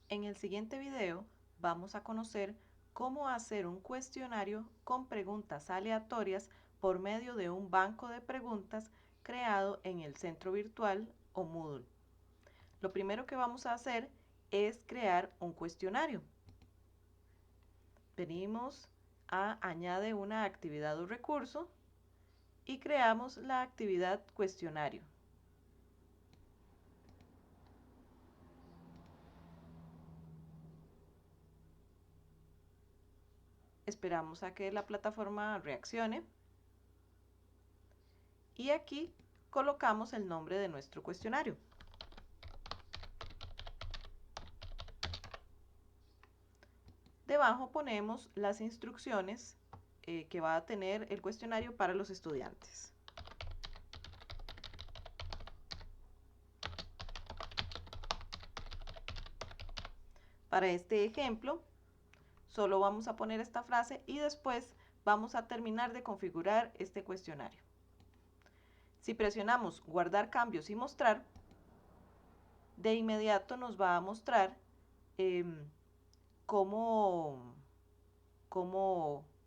En el siguiente video vamos a conocer cómo hacer un cuestionario con preguntas aleatorias por medio de un banco de preguntas creado en el centro virtual o Moodle. Lo primero que vamos a hacer es crear un cuestionario. Venimos a añade una actividad o recurso y creamos la actividad cuestionario. Esperamos a que la plataforma reaccione y aquí colocamos el nombre de nuestro cuestionario. Debajo ponemos las instrucciones que va a tener el cuestionario para los estudiantes. Para este ejemplo, solo vamos a poner esta frase y después vamos a terminar de configurar este cuestionario. Si presionamos guardar cambios y mostrar, de inmediato nos va a mostrar cómo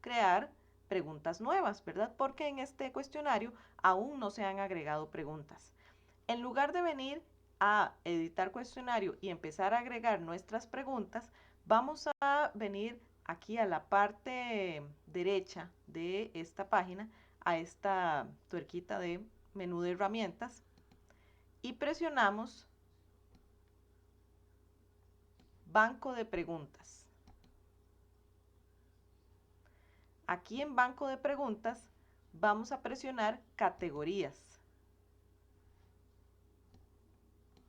crear preguntas nuevas, ¿verdad? Porque en este cuestionario aún no se han agregado preguntas. En lugar de venir a editar cuestionario y empezar a agregar nuestras preguntas, vamos a venir aquí a la parte derecha de esta página, a esta tuerquita de menú de herramientas y presionamos banco de preguntas. Aquí en banco de preguntas vamos a presionar categorías.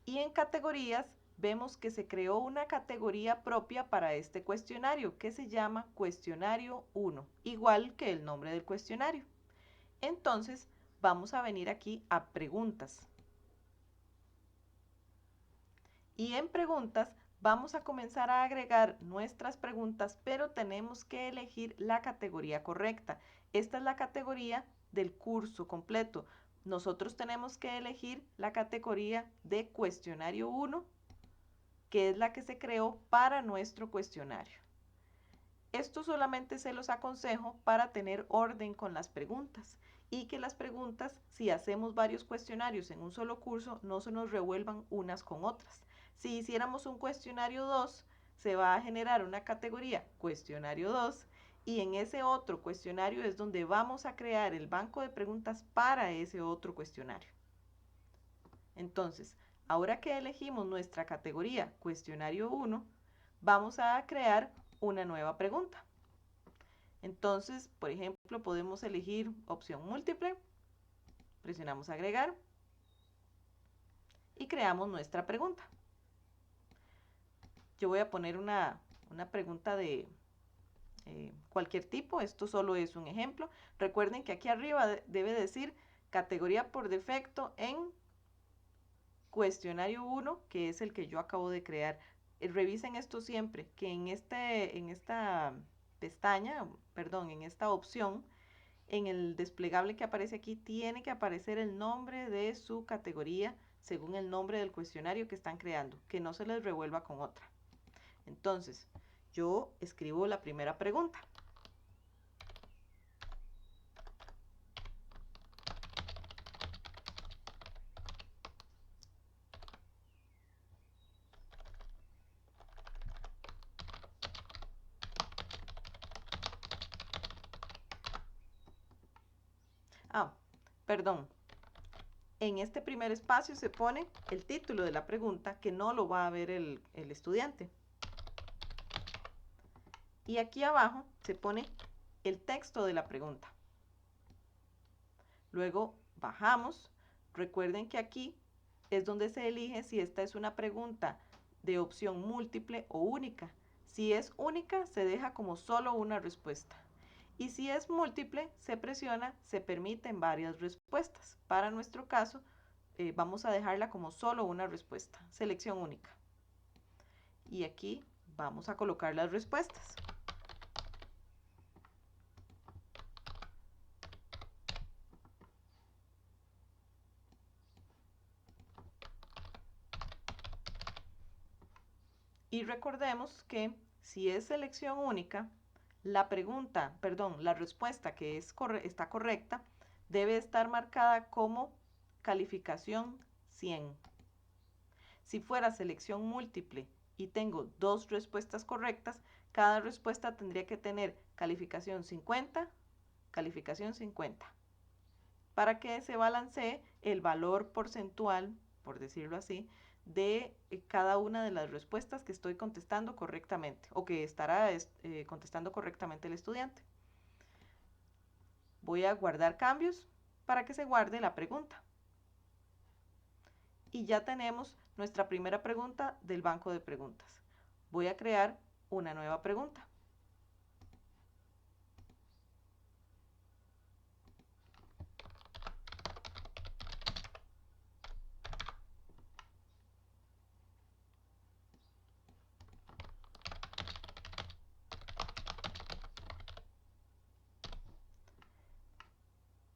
Y en categorías vemos que se creó una categoría propia para este cuestionario que se llama cuestionario 1, igual que el nombre del cuestionario. Entonces vamos a venir aquí a preguntas. Y en preguntas vamos a comenzar a agregar nuestras preguntas, pero tenemos que elegir la categoría correcta. Esta es la categoría del curso completo. Nosotros tenemos que elegir la categoría de cuestionario 1, que es la que se creó para nuestro cuestionario. Esto solamente se los aconsejo para tener orden con las preguntas y que las preguntas, si hacemos varios cuestionarios en un solo curso, no se nos revuelvan unas con otras. Si hiciéramos un cuestionario 2, se va a generar una categoría cuestionario 2 y en ese otro cuestionario es donde vamos a crear el banco de preguntas para ese otro cuestionario. Entonces, ahora que elegimos nuestra categoría cuestionario 1, vamos a crear una nueva pregunta. Entonces, por ejemplo, podemos elegir opción múltiple, presionamos agregar y creamos nuestra pregunta. Yo voy a poner una pregunta de cualquier tipo, esto solo es un ejemplo. Recuerden que aquí arriba debe decir categoría por defecto en cuestionario 1, que es el que yo acabo de crear. Revisen esto siempre, que en esta pestaña, perdón, en esta opción, en el desplegable que aparece aquí, tiene que aparecer el nombre de su categoría según el nombre del cuestionario que están creando, que no se les revuelva con otra. Entonces, yo escribo la primera pregunta. Ah, perdón. En este primer espacio se pone el título de la pregunta, que no lo va a ver el estudiante. Y aquí abajo se pone el texto de la pregunta. Luego bajamos. Recuerden que aquí es donde se elige si esta es una pregunta de opción múltiple o única. Si es única, se deja como solo una respuesta. Y si es múltiple, se presiona, se permiten varias respuestas. Para nuestro caso, vamos a dejarla como solo una respuesta, selección única. Y aquí vamos a colocar las respuestas. Y recordemos que si es selección única, la respuesta que está correcta debe estar marcada como calificación 100. Si fuera selección múltiple y tengo dos respuestas correctas, cada respuesta tendría que tener calificación 50, calificación 50, para que se balancee el valor porcentual, por decirlo así, de cada una de las respuestas que estoy contestando correctamente o que estará contestando correctamente el estudiante. Voy a guardar cambios para que se guarde la pregunta. Y ya tenemos nuestra primera pregunta del banco de preguntas. Voy a crear una nueva pregunta.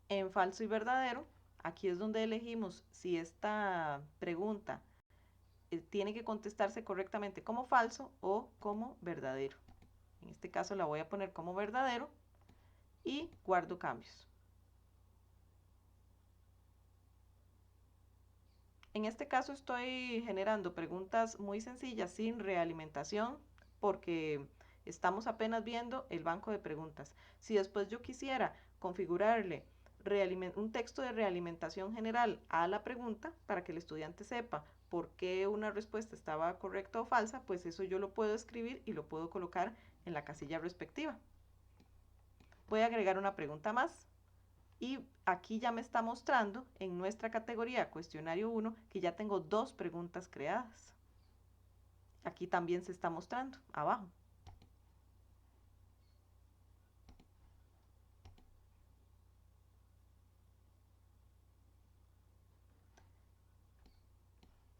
En falso y verdadero, aquí es donde elegimos si esta pregunta tiene que contestarse correctamente como falso o como verdadero. En este caso la voy a poner como verdadero y guardo cambios. En este caso estoy generando preguntas muy sencillas sin realimentación porque estamos apenas viendo el banco de preguntas. Si después yo quisiera configurarle un texto de realimentación general a la pregunta para que el estudiante sepa por qué una respuesta estaba correcta o falsa, pues eso yo lo puedo escribir y lo puedo colocar en la casilla respectiva. Voy a agregar una pregunta más. Y aquí ya me está mostrando en nuestra categoría cuestionario 1 que ya tengo dos preguntas creadas. Aquí también se está mostrando, abajo.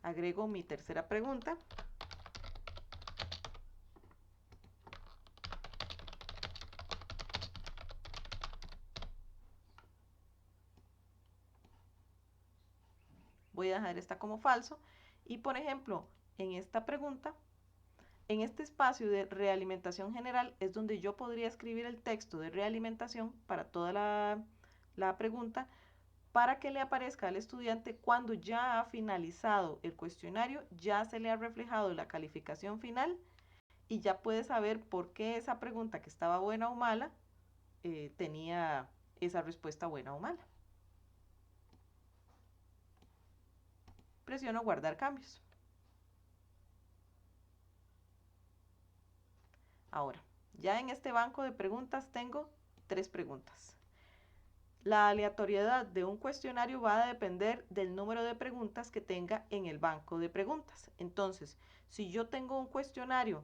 Agrego mi tercera pregunta. Voy a dejar esta como falso. Y por ejemplo, en esta pregunta, en este espacio de realimentación general es donde yo podría escribir el texto de realimentación para toda la pregunta para que le aparezca al estudiante cuando ya ha finalizado el cuestionario, ya se le ha reflejado la calificación final y ya puede saber por qué esa pregunta que estaba buena o mala tenía esa respuesta buena o mala. Presiono guardar cambios. Ahora, ya en este banco de preguntas tengo 3 preguntas. La aleatoriedad de un cuestionario va a depender del número de preguntas que tenga en el banco de preguntas. Entonces, si yo tengo un cuestionario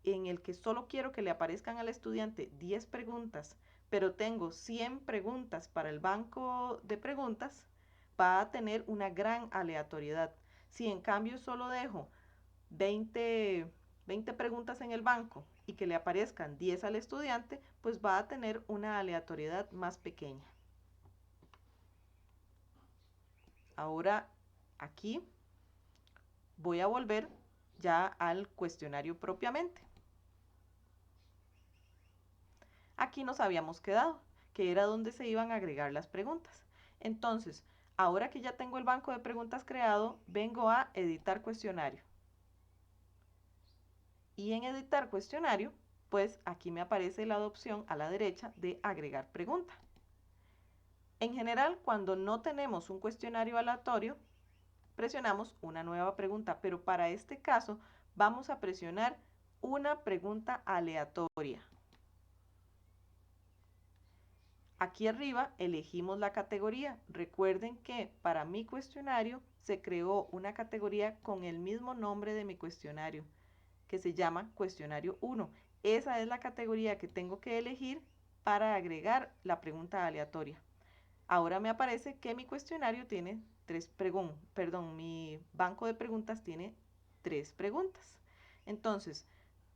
en el que solo quiero que le aparezcan al estudiante 10 preguntas, pero tengo 100 preguntas para el banco de preguntas, va a tener una gran aleatoriedad. Si en cambio solo dejo 20 preguntas en el banco y que le aparezcan 10 al estudiante, pues va a tener una aleatoriedad más pequeña. Ahora aquí voy a volver ya al cuestionario propiamente. Aquí nos habíamos quedado, que era donde se iban a agregar las preguntas. Entonces, ahora que ya tengo el banco de preguntas creado, vengo a editar cuestionario. Y en editar cuestionario, pues aquí me aparece la opción a la derecha de agregar pregunta. En general, cuando no tenemos un cuestionario aleatorio, presionamos una nueva pregunta, pero para este caso vamos a presionar una pregunta aleatoria. Aquí arriba elegimos la categoría. Recuerden que para mi cuestionario se creó una categoría con el mismo nombre de mi cuestionario, que se llama cuestionario 1. Esa es la categoría que tengo que elegir para agregar la pregunta aleatoria. Ahora me aparece que mi cuestionario tiene mi banco de preguntas tiene 3 preguntas. Entonces,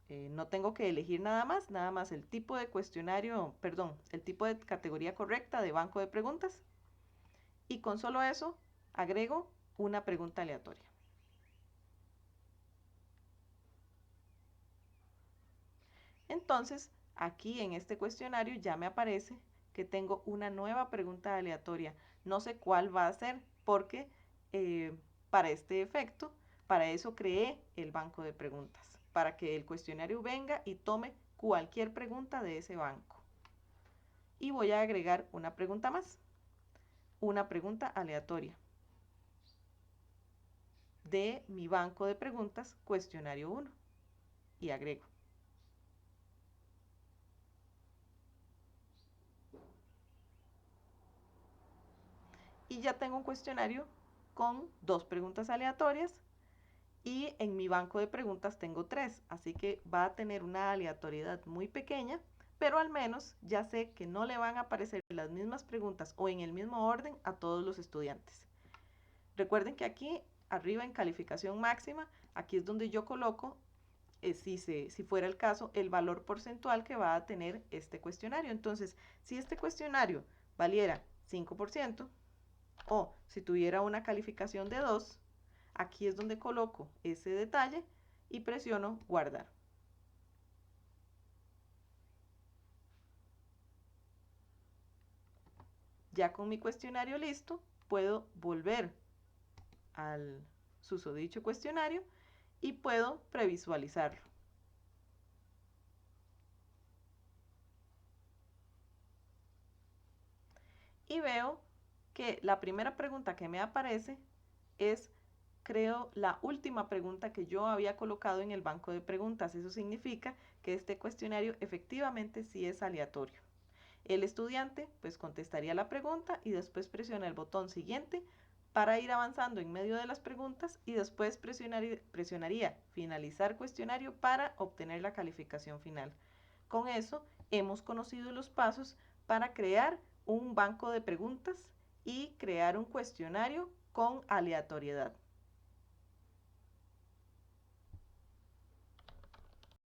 no tengo que elegir nada más el tipo de cuestionario, el tipo de categoría correcta de banco de preguntas. Y con solo eso, agrego una pregunta aleatoria. Entonces, aquí en este cuestionario ya me aparece que tengo una nueva pregunta aleatoria. No sé cuál va a ser porque para este efecto, para eso creé el banco de preguntas, para que el cuestionario venga y tome cualquier pregunta de ese banco. Y voy a agregar una pregunta más, una pregunta aleatoria de mi banco de preguntas cuestionario 1 y agrego. Y ya tengo un cuestionario con 2 preguntas aleatorias y en mi banco de preguntas tengo 3, así que va a tener una aleatoriedad muy pequeña, pero al menos ya sé que no le van a aparecer las mismas preguntas o en el mismo orden a todos los estudiantes. Recuerden que aquí arriba en calificación máxima, aquí es donde yo coloco, si fuera el caso, el valor porcentual que va a tener este cuestionario. Entonces, si este cuestionario valiera 5%, o si tuviera una calificación de 2, aquí es donde coloco ese detalle y presiono guardar. Ya con mi cuestionario listo, puedo volver al susodicho cuestionario y puedo previsualizarlo. Y veo que la primera pregunta que me aparece es, creo, la última pregunta que yo había colocado en el banco de preguntas. Eso significa que este cuestionario efectivamente sí es aleatorio. El estudiante pues contestaría la pregunta y después presiona el botón siguiente para ir avanzando en medio de las preguntas y después presionaría finalizar cuestionario para obtener la calificación final. Con eso hemos conocido los pasos para crear un banco de preguntas y crear un cuestionario con aleatoriedad.